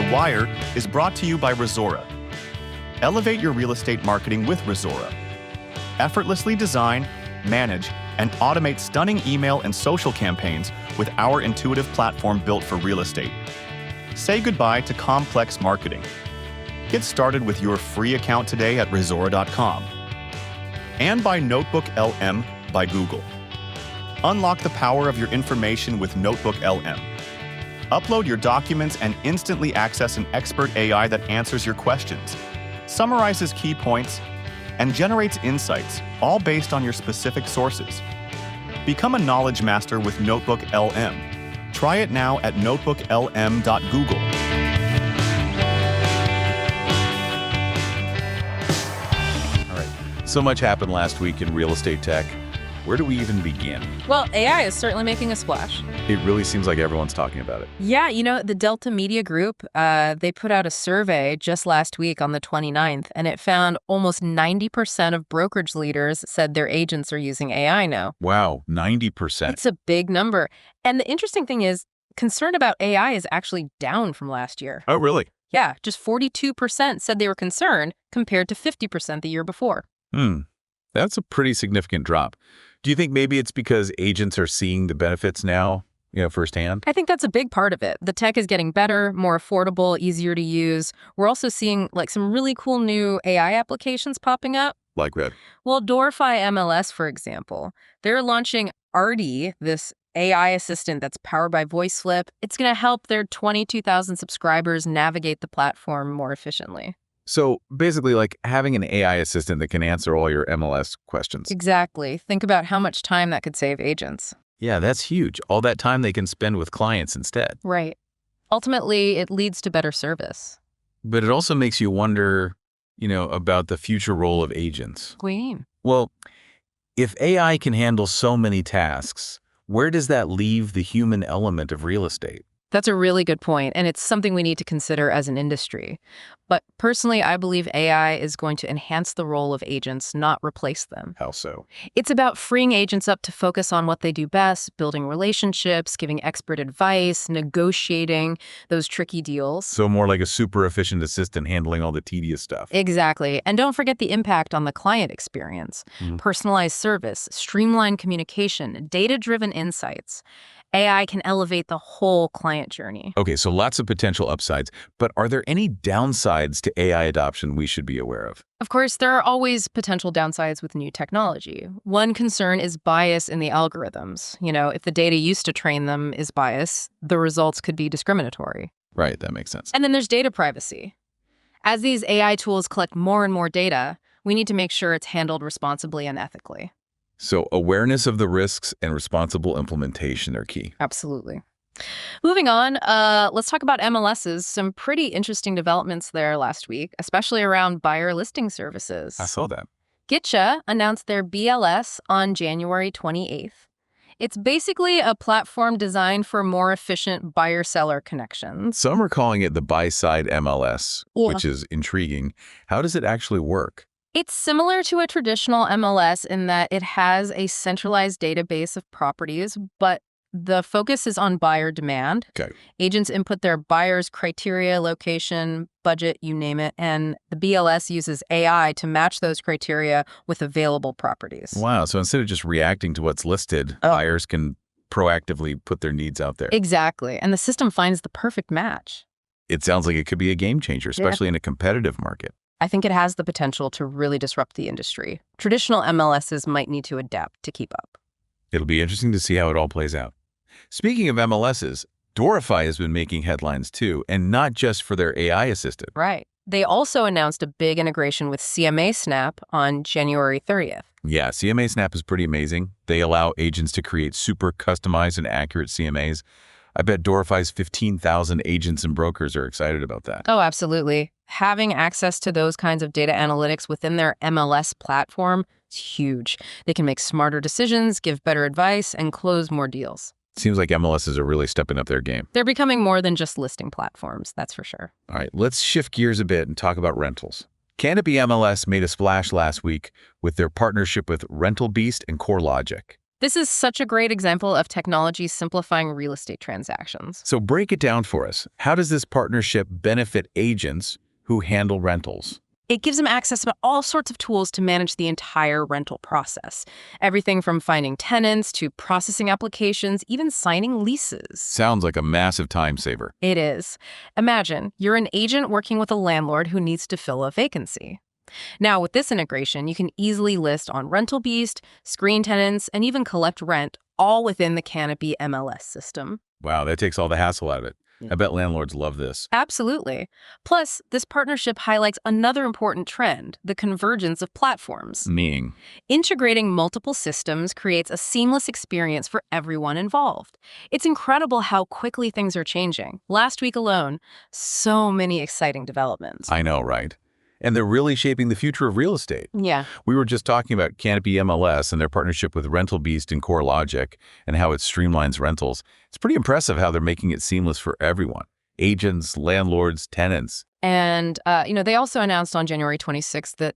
The Wire is brought to you by Resora. Elevate your real estate marketing with Resora. Effortlessly design, manage, and automate stunning email and social campaigns with our intuitive platform built for real estate. Say goodbye to complex marketing. Get started with your free account today at resora.com. And by Notebook LM by Google. Unlock the power of your information with Notebook LM. Upload your documents and instantly access an expert AI that answers your questions, summarizes key points, and generates insights, all based on your specific sources. Become a knowledge master with Notebook LM. Try it now at notebooklm.google. All right. So much happened last week in real estate tech. Where do we even begin? Well, AI is certainly making a splash. It really seems like everyone's talking about it. Yeah, the Delta Media Group, they put out a survey just last week on the 29th, and it found almost 90% of brokerage leaders said their agents are using AI now. Wow, 90%. It's a big number. And the interesting thing is, concern about AI is actually down from last year. Oh, really? Yeah, just 42% said they were concerned compared to 50% the year before. That's a pretty significant drop. Do you think maybe it's because agents are seeing the benefits now, firsthand? I think that's a big part of it. The tech is getting better, more affordable, easier to use. We're also seeing some really cool new AI applications popping up. Like that? Well, Dorify MLS, for example, they're launching Artie, this AI assistant that's powered by VoiceFlip. It's going to help their 22,000 subscribers navigate the platform more efficiently. So basically like having an AI assistant that can answer all your MLS questions. Exactly. Think about how much time that could save agents. Yeah, that's huge. All that time they can spend with clients instead. Right. Ultimately, it leads to better service. But it also makes you wonder, about the future role of agents. What do you mean? Well, if AI can handle so many tasks, where does that leave the human element of real estate? That's a really good point, and it's something we need to consider as an industry. But personally, I believe AI is going to enhance the role of agents, not replace them. How so? It's about freeing agents up to focus on what they do best, building relationships, giving expert advice, negotiating those tricky deals. So more like a super efficient assistant handling all the tedious stuff. Exactly. And don't forget the impact on the client experience. Personalized service, streamlined communication, data-driven insights. AI can elevate the whole client journey. Okay, so lots of potential upsides, but are there any downsides to AI adoption we should be aware of? Of course, there are always potential downsides with new technology. One concern is bias in the algorithms. If the data used to train them is biased, the results could be discriminatory. Right, that makes sense. And then there's data privacy. As these AI tools collect more and more data, we need to make sure it's handled responsibly and ethically. So awareness of the risks and responsible implementation are key. Absolutely. Moving on, let's talk about MLSs. Some pretty interesting developments there last week, especially around buyer listing services. I saw that. Gitcha announced their BLS on January 28th. It's basically a platform designed for more efficient buyer-seller connections. Some are calling it the buy-side MLS, which is intriguing. How does it actually work? It's similar to a traditional MLS in that it has a centralized database of properties, but the focus is on buyer demand. Okay. Agents input their buyer's criteria, location, budget, you name it, and the BLS uses AI to match those criteria with available properties. Wow, so instead of just reacting to what's listed, buyers can proactively put their needs out there. Exactly, and the system finds the perfect match. It sounds like it could be a game changer, especially in a competitive market. I think it has the potential to really disrupt the industry. Traditional MLSs might need to adapt to keep up. It'll be interesting to see how it all plays out. Speaking of MLSs, Dorify has been making headlines too, and not just for their AI assistant. Right. They also announced a big integration with CMA Snap on January 30th. Yeah, CMA Snap is pretty amazing. They allow agents to create super customized and accurate CMAs. I bet Dorify's 15,000 agents and brokers are excited about that. Oh, absolutely. Having access to those kinds of data analytics within their MLS platform is huge. They can make smarter decisions, give better advice, and close more deals. Seems like MLSs are really stepping up their game. They're becoming more than just listing platforms, that's for sure. All right, let's shift gears a bit and talk about rentals. Canopy MLS made a splash last week with their partnership with Rental Beast and CoreLogic. This is such a great example of technology simplifying real estate transactions. So break it down for us. How does this partnership benefit agents who handle rentals? It gives them access to all sorts of tools to manage the entire rental process. Everything from finding tenants to processing applications, even signing leases. Sounds like a massive time saver. It is. Imagine you're an agent working with a landlord who needs to fill a vacancy. Now, with this integration, you can easily list on Rental Beast, screen tenants, and even collect rent, all within the Canopy MLS system. Wow, that takes all the hassle out of it. I bet landlords love this. Absolutely. Plus, this partnership highlights another important trend, the convergence of platforms. Meaning? Integrating multiple systems creates a seamless experience for everyone involved. It's incredible how quickly things are changing. Last week alone, so many exciting developments. I know, right? And they're really shaping the future of real estate. Yeah. We were just talking about Canopy MLS and their partnership with Rental Beast and CoreLogic and how it streamlines rentals. It's pretty impressive how they're making it seamless for everyone. Agents, landlords, tenants. And, they also announced on January 26th that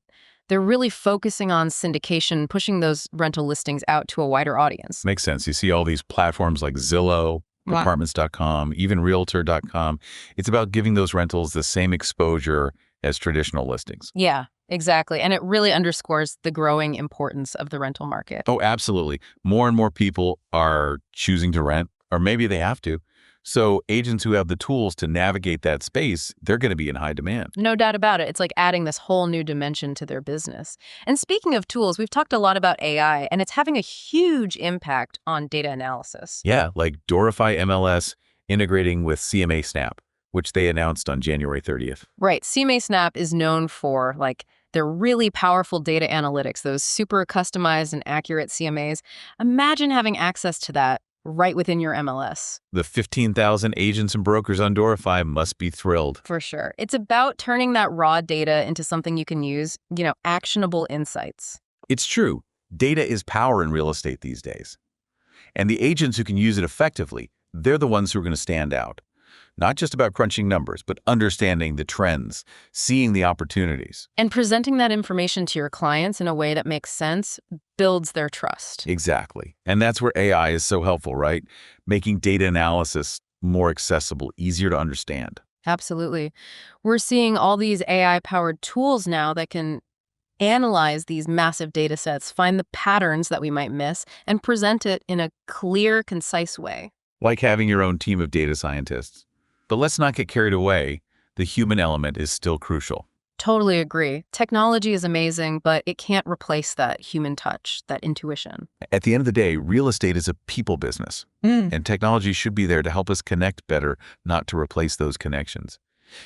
they're really focusing on syndication, pushing those rental listings out to a wider audience. Makes sense. You see all these platforms like Zillow, Wow. Apartments.com, even Realtor.com. It's about giving those rentals the same exposure as traditional listings. Yeah, exactly. And it really underscores the growing importance of the rental market. Oh, absolutely. More and more people are choosing to rent, or maybe they have to. So agents who have the tools to navigate that space, they're going to be in high demand. No doubt about it. It's like adding this whole new dimension to their business. And speaking of tools, we've talked a lot about AI, and it's having a huge impact on data analysis. Yeah, like Dorify MLS integrating with CMA Snap, which they announced on January 30th. Right. CMA Snap is known for, their really powerful data analytics, those super customized and accurate CMAs. Imagine having access to that right within your MLS. The 15,000 agents and brokers on Dorify must be thrilled. For sure. It's about turning that raw data into something you can use, actionable insights. It's true. Data is power in real estate these days. And the agents who can use it effectively, they're the ones who are going to stand out. Not just about crunching numbers, but understanding the trends, seeing the opportunities. And presenting that information to your clients in a way that makes sense builds their trust. Exactly. And that's where AI is so helpful, right? Making data analysis more accessible, easier to understand. Absolutely. We're seeing all these AI-powered tools now that can analyze these massive data sets, find the patterns that we might miss, and present it in a clear, concise way. Like having your own team of data scientists. But let's not get carried away. The human element is still crucial. Totally agree. Technology is amazing, but it can't replace that human touch, that intuition. At the end of the day, real estate is a people business. And technology should be there to help us connect better, not to replace those connections.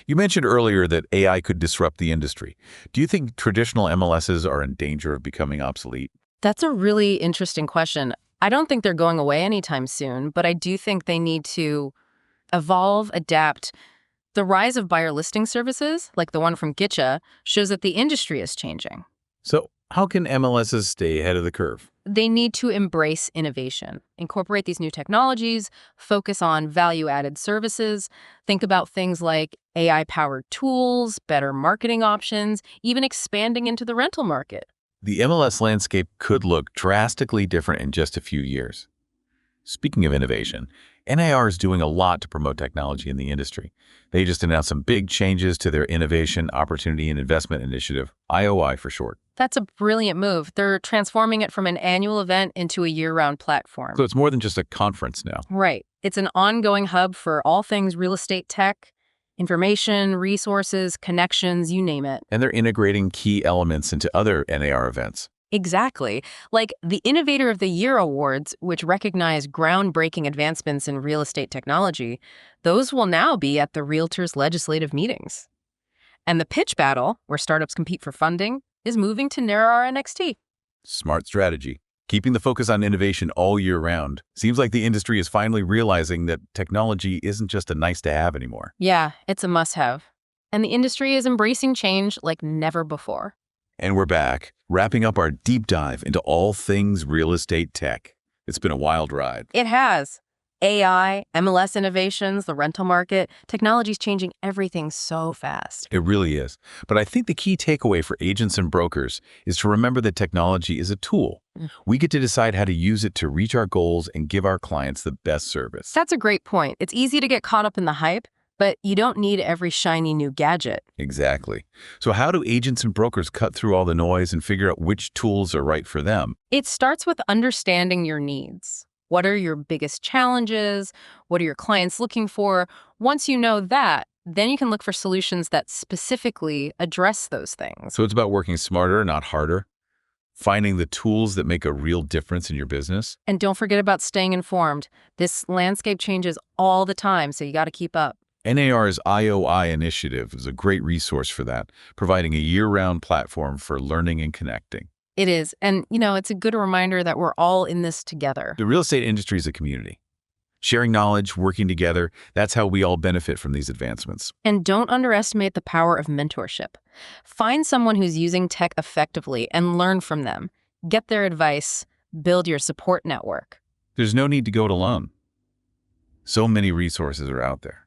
You mentioned earlier that AI could disrupt the industry. Do you think traditional MLSs are in danger of becoming obsolete? That's a really interesting question. I don't think they're going away anytime soon, but I do think they need to evolve, adapt. The rise of buyer listing services, like the one from Gitcha, shows that the industry is changing. So how can MLSs stay ahead of the curve? They need to embrace innovation, incorporate these new technologies, focus on value-added services, think about things like AI-powered tools, better marketing options, even expanding into the rental market. The MLS landscape could look drastically different in just a few years. Speaking of innovation, NAR is doing a lot to promote technology in the industry. They just announced some big changes to their Innovation, Opportunity, and Investment Initiative, IOI for short. That's a brilliant move. They're transforming it from an annual event into a year-round platform. So it's more than just a conference now. Right. It's an ongoing hub for all things real estate tech, information, resources, connections, you name it. And they're integrating key elements into other NAR events. Exactly. Like the Innovator of the Year Awards, which recognize groundbreaking advancements in real estate technology, those will now be at the Realtors legislative meetings. And the Pitch Battle, where startups compete for funding, is moving to NAR NXT. Smart strategy. Keeping the focus on innovation all year round. Seems like the industry is finally realizing that technology isn't just a nice-to-have anymore. Yeah, it's a must-have. And the industry is embracing change like never before. And we're back, wrapping up our deep dive into all things real estate tech. It's been a wild ride. It has. AI, MLS innovations, the rental market, technology's changing everything so fast. It really is. But I think the key takeaway for agents and brokers is to remember that technology is a tool. We get to decide how to use it to reach our goals and give our clients the best service. That's a great point. It's easy to get caught up in the hype, but you don't need every shiny new gadget. Exactly. So how do agents and brokers cut through all the noise and figure out which tools are right for them? It starts with understanding your needs. What are your biggest challenges? What are your clients looking for? Once you know that, then you can look for solutions that specifically address those things. So it's about working smarter, not harder, finding the tools that make a real difference in your business. And don't forget about staying informed. This landscape changes all the time, so you got to keep up. NAR's IOI initiative is a great resource for that, providing a year-round platform for learning and connecting. It is. And, it's a good reminder that we're all in this together. The real estate industry is a community. Sharing knowledge, working together, that's how we all benefit from these advancements. And don't underestimate the power of mentorship. Find someone who's using tech effectively and learn from them. Get their advice. Build your support network. There's no need to go it alone. So many resources are out there.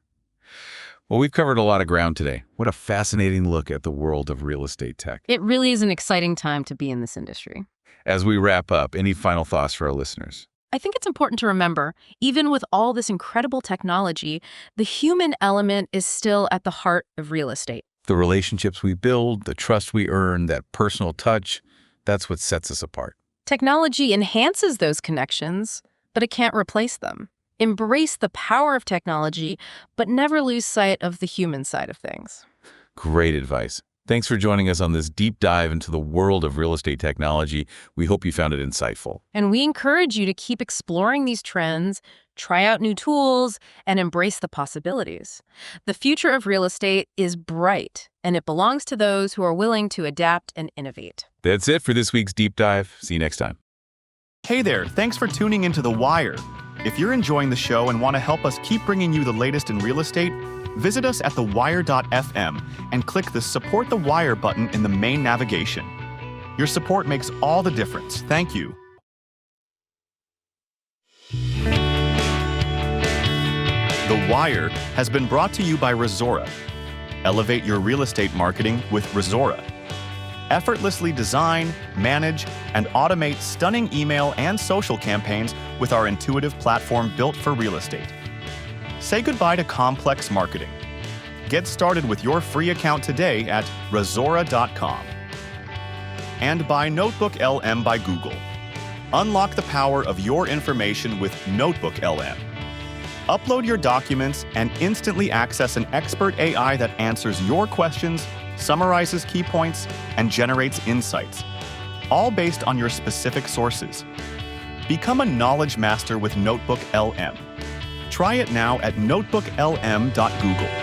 Well, we've covered a lot of ground today. What a fascinating look at the world of real estate tech. It really is an exciting time to be in this industry. As we wrap up, any final thoughts for our listeners? I think it's important to remember, even with all this incredible technology, the human element is still at the heart of real estate. The relationships we build, the trust we earn, that personal touch, that's what sets us apart. Technology enhances those connections, but it can't replace them. Embrace the power of technology, but never lose sight of the human side of things. Great advice. Thanks for joining us on this deep dive into the world of real estate technology. We hope you found it insightful. And we encourage you to keep exploring these trends, try out new tools, and embrace the possibilities. The future of real estate is bright, and it belongs to those who are willing to adapt and innovate. That's it for this week's deep dive. See you next time. Hey there, thanks for tuning into The Wire. If you're enjoying the show and want to help us keep bringing you the latest in real estate, visit us at thewire.fm and click the Support the Wire button in the main navigation. Your support makes all the difference. Thank you. The Wire has been brought to you by Resora. Elevate your real estate marketing with Resora. Effortlessly design, manage, and automate stunning email and social campaigns with our intuitive platform built for real estate. Say goodbye to complex marketing. Get started with your free account today at resora.com. And by Notebook LM by Google. Unlock the power of your information with Notebook LM. Upload your documents and instantly access an expert AI that answers your questions, summarizes key points, and generates insights, all based on your specific sources. Become a knowledge master with Notebook LM. Try it now at notebooklm.google.